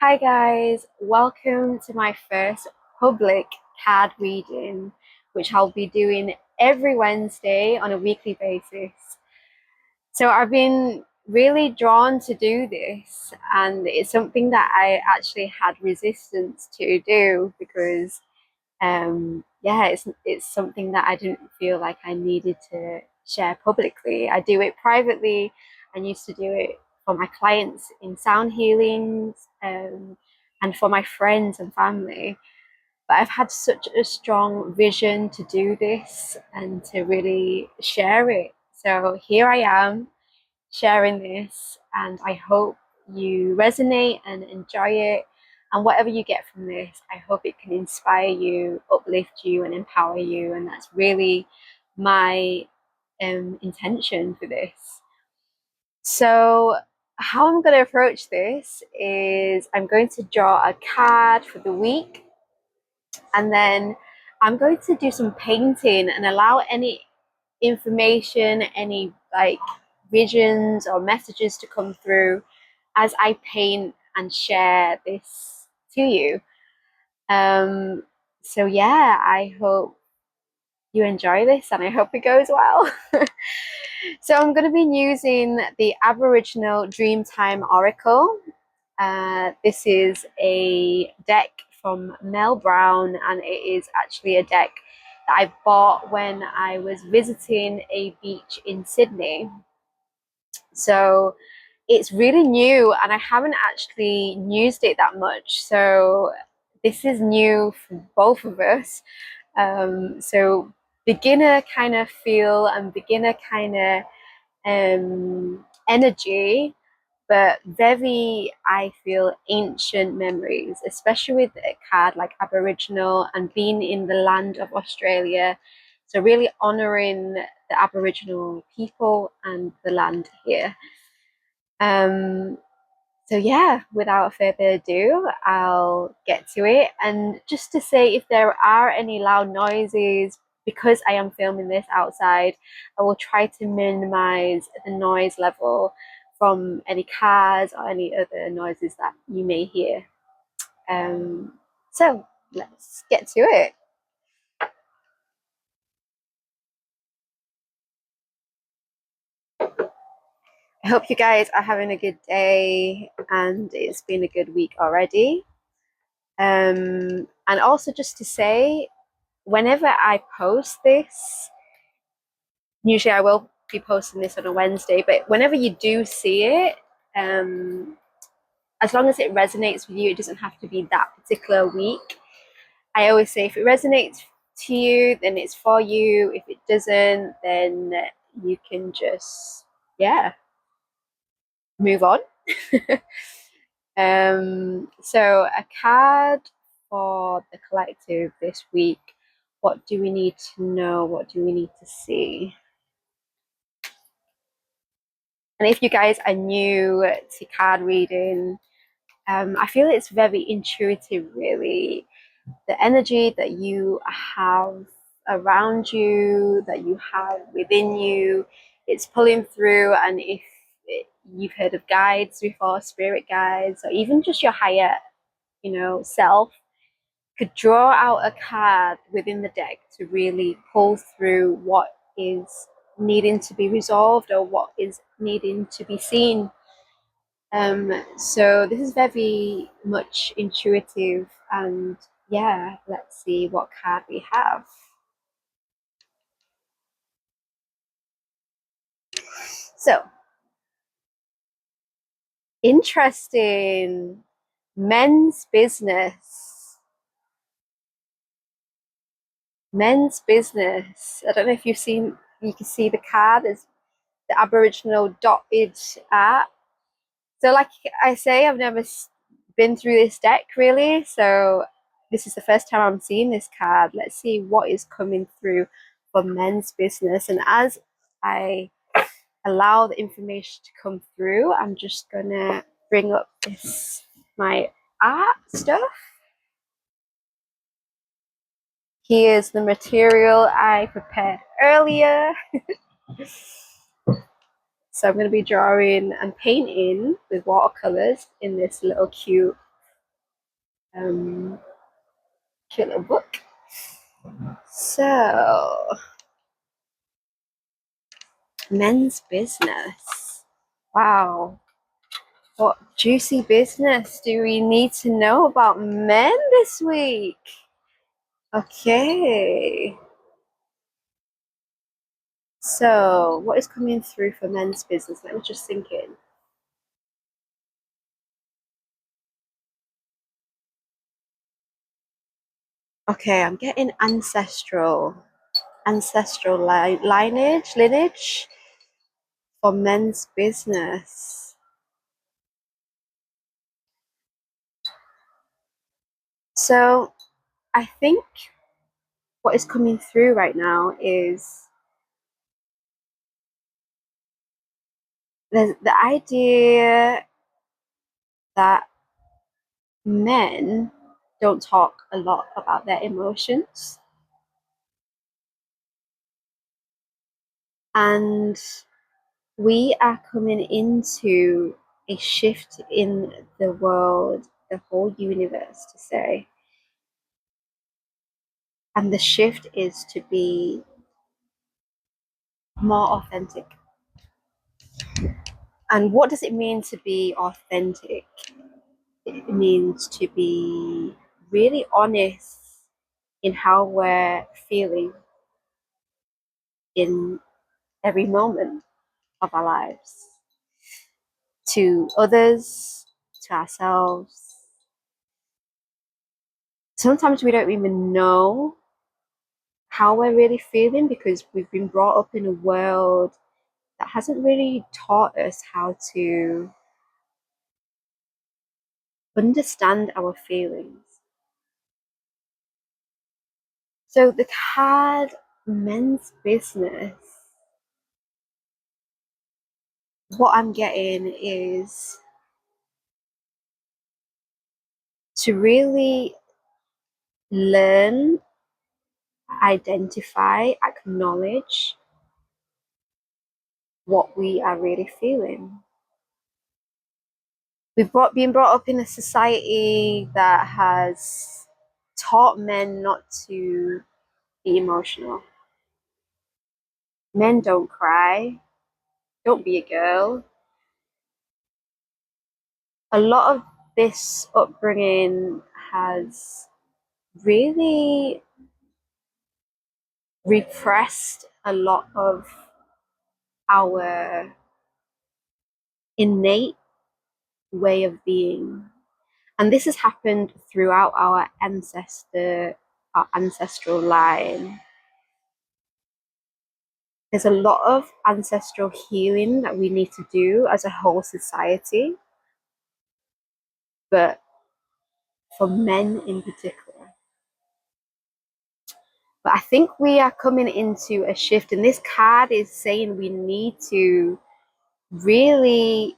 Hi guys, welcome to my first public card reading, which I'll be doing every Wednesday on a weekly basis. So I've been really drawn to do this, and it's something that I actually had resistance to do because it's something that I didn't feel like I needed to share publicly. I do it privately and used to do it for my clients in sound healings, and for my friends and family. But I've had such a strong vision to do this and to really share it. So here I am sharing this, and I hope you resonate and enjoy it. And whatever you get from this, I hope it can inspire you, uplift you, and empower you. And that's really my intention for this. So, how I'm going to approach this is I'm going to draw a card for the week, and then I'm going to do some painting and allow any information, any like visions or messages to come through as I paint and share this to you. Um, so yeah, I hope you enjoy this and I hope it goes well. So I'm going to be using the Aboriginal Dreamtime Oracle. This is a deck from Mel Brown, and it is actually a deck that I bought when I was visiting a beach in Sydney. So it's really new, and I haven't actually used it that much. So this is new for both of us. So beginner kind of feel and beginner kind of energy, but very, I feel, ancient memories, especially with a card like Aboriginal and being in the land of Australia. So really honoring the Aboriginal people and the land here. Um, so yeah, without further ado, I'll get to it. And just to say, if there are any loud noises, because I am filming this outside, I will try to minimize the noise level from any cars or any other noises that you may hear. So let's get to it. I hope you guys are having a good day and it's been a good week already. And also, just to say, whenever I post this, usually I will be posting this on a Wednesday, but whenever you do see it, as long as it resonates with you, it doesn't have to be that particular week. I always say if it resonates to you, then it's for you. If it doesn't, then you can just, yeah, move on. So a card for the collective this week. What do we need to know? What do we need to see? And if you guys are new to card reading, I feel it's very intuitive, really. The energy that you have around you, that you have within you, it's pulling through. And if you've heard of guides before, spirit guides, or even just your higher, self, could draw out a card within the deck to really pull through what is needing to be resolved or what is needing to be seen. So this is very much intuitive, and yeah, let's see what card we have. So interesting. Men's business. Men's business. I don't know if you can see the card as the Aboriginal dotted art. So, like I say, I've never been through this deck really. So, this is the first time I'm seeing this card. Let's see what is coming through for men's business. And as I allow the information to come through, I'm just gonna bring up my art stuff. Here's the material I prepared earlier. So I'm going to be drawing and painting with watercolors in this little cute cute little book. So, men's business. Wow. What juicy business do we need to know about men this week? Okay. So, what is coming through for men's business? Let me just think in. Okay, I'm getting ancestral lineage for men's business. So, I think what is coming through right now is the idea that men don't talk a lot about their emotions. And we are coming into a shift in the world, the whole universe, to say. And the shift is to be more authentic. And what does it mean to be authentic? It means to be really honest in how we're feeling in every moment of our lives, to others, to ourselves. Sometimes we don't even know how we're really feeling because we've been brought up in a world that hasn't really taught us how to understand our feelings. So the card men's business, what I'm getting is to really learn, identify, acknowledge what we are really feeling. Been brought up in a society that has taught men not to be emotional. Men don't cry. Don't be a girl. A lot of this upbringing has really repressed a lot of our innate way of being. And this has happened throughout our ancestral line. There's a lot of ancestral healing that we need to do as a whole society, but for men in particular. But I think we are coming into a shift, and this card is saying we need to really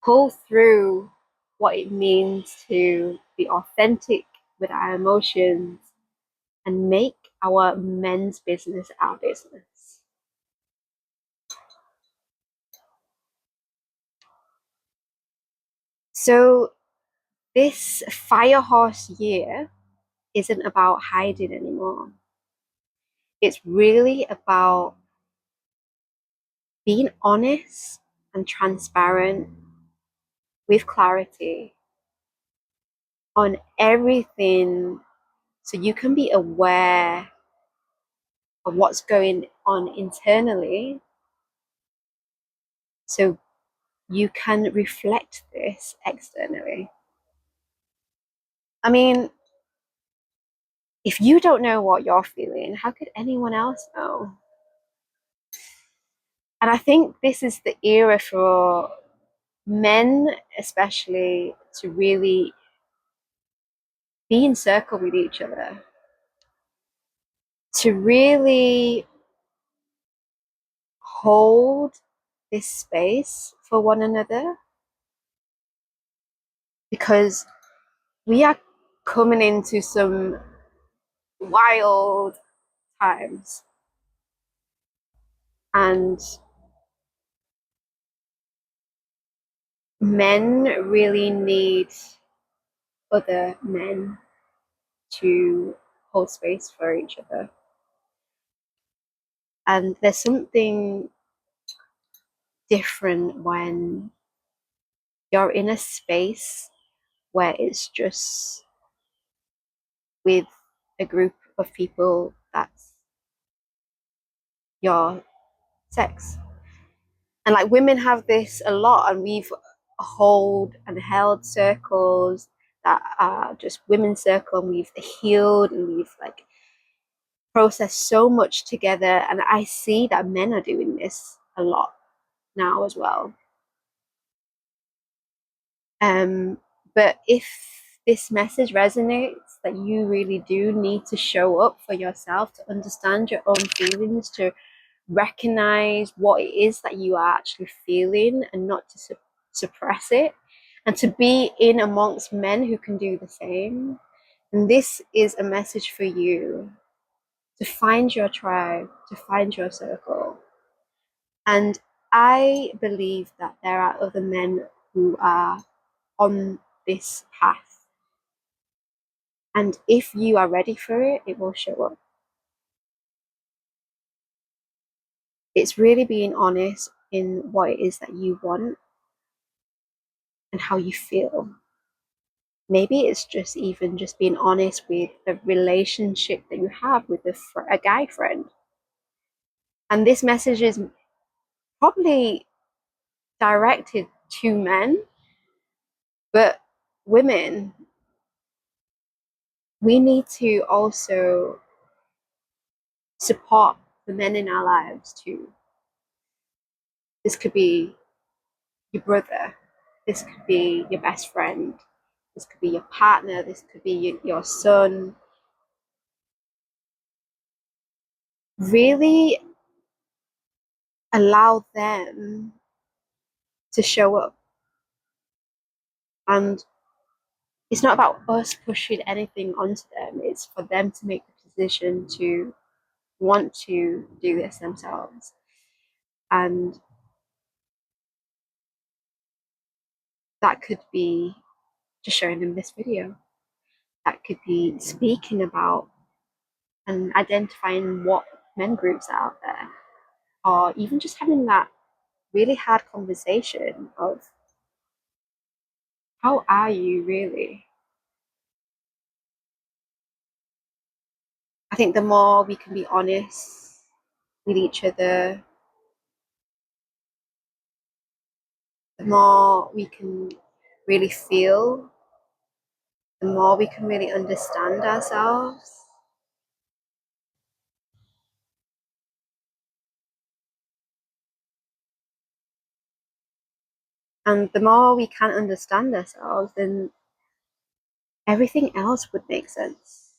pull through what it means to be authentic with our emotions and make our men's business our business. So, this fire horse year isn't about hiding anymore. It's really about being honest and transparent with clarity on everything so you can be aware of what's going on internally so you can reflect this externally. I mean, if you don't know what you're feeling, how could anyone else know? And I think this is the era for men, especially, to really be in circle with each other, to really hold this space for one another, because we are coming into some wild times. And men really need other men to hold space for each other. And there's something different when you're in a space where it's just with a group of people that's your sex. And like women have this a lot, and we've held circles that are just women's circle, and we've healed and we've like processed so much together. And I see that men are doing this a lot now as well. But if this message resonates, that you really do need to show up for yourself, to understand your own feelings, to recognize what it is that you are actually feeling and not to suppress it, and to be in amongst men who can do the same. And this is a message for you to find your tribe, to find your circle. And I believe that there are other men who are on this path. And if you are ready for it, it will show up. It's really being honest in what it is that you want and how you feel. Maybe it's just even just being honest with the relationship that you have with a guy friend. And this message is probably directed to men, but women, we need to also support the men in our lives too. This could be your brother, this could be your best friend, this could be your partner, this could be your son. Really allow them to show up. And it's not about us pushing anything onto them, it's for them to make the decision to want to do this themselves. And that could be just showing them this video, that could be speaking about and identifying what men groups are out there, or even just having that really hard conversation of how are you really. I think the more we can be honest with each other, the more we can really feel, the more we can really understand ourselves. And the more we can understand ourselves, then everything else would make sense.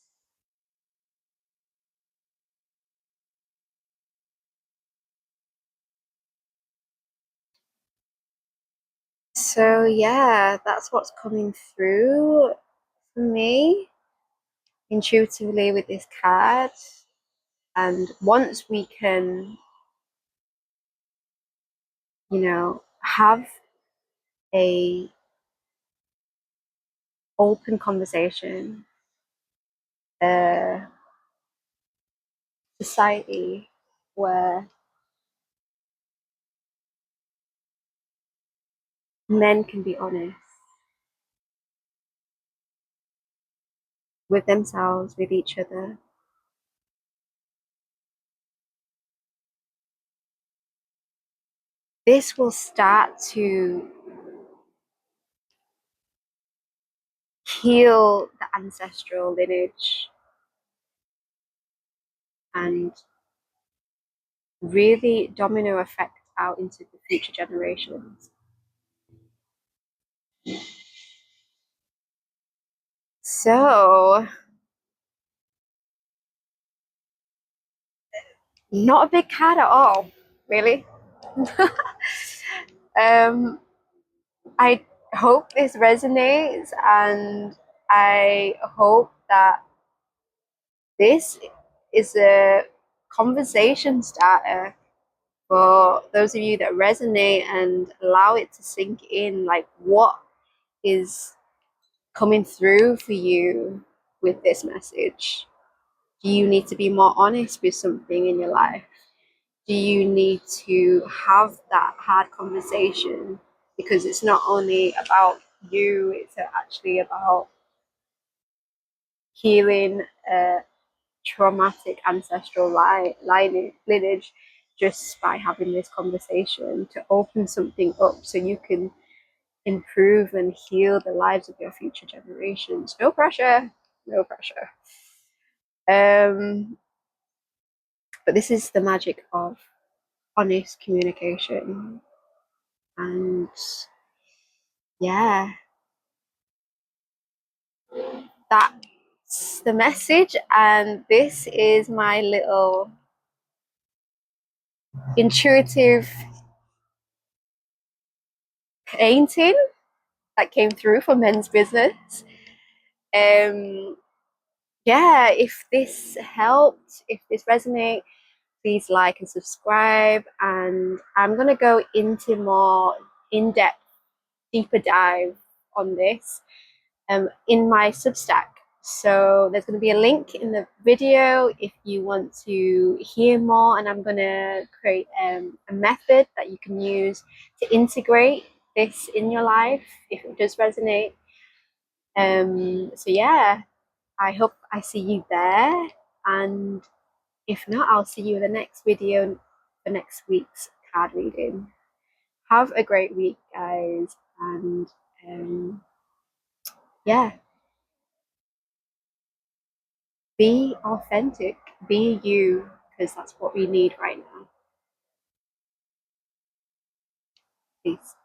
So, yeah, that's what's coming through for me intuitively with this card. And once we can, have a open conversation, a society where men can be honest with themselves, with each other, this will start to heal the ancestral lineage and really domino effect out into the future generations. So, not a big card at all, really. I hope this resonates, and I hope that this is a conversation starter For those of you that resonate and allow it to sink in, like what is coming through for you with this message? Do you need to be more honest with something in your life? Do you need to have that hard conversation? Because it's not only about you, it's actually about healing traumatic ancestral lineage just by having this conversation to open something up so you can improve and heal the lives of your future generations. No pressure, no pressure. But this is the magic of honest communication. And yeah, that's the message. And this is my little intuitive painting that came through for Men's Business. Yeah, if this helped, if this resonates, please like and subscribe. And I'm going to go into more in-depth, deeper dive on this in my Substack. So there's going to be a link in the video if you want to hear more, and I'm going to create a method that you can use to integrate this in your life if it does resonate. So yeah, I hope I see you there, and if not, I'll see you in the next video for next week's card reading. Have a great week, guys, and yeah, be authentic, be you, because that's what we need right now. Peace.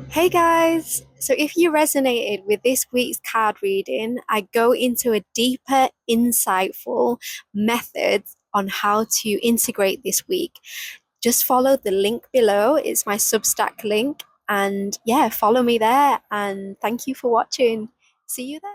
Hey guys! So if you resonated with this week's card reading, I go into a deeper, insightful method on how to integrate this week. Just follow the link below. It's my Substack link. And yeah, follow me there. And thank you for watching. See you there.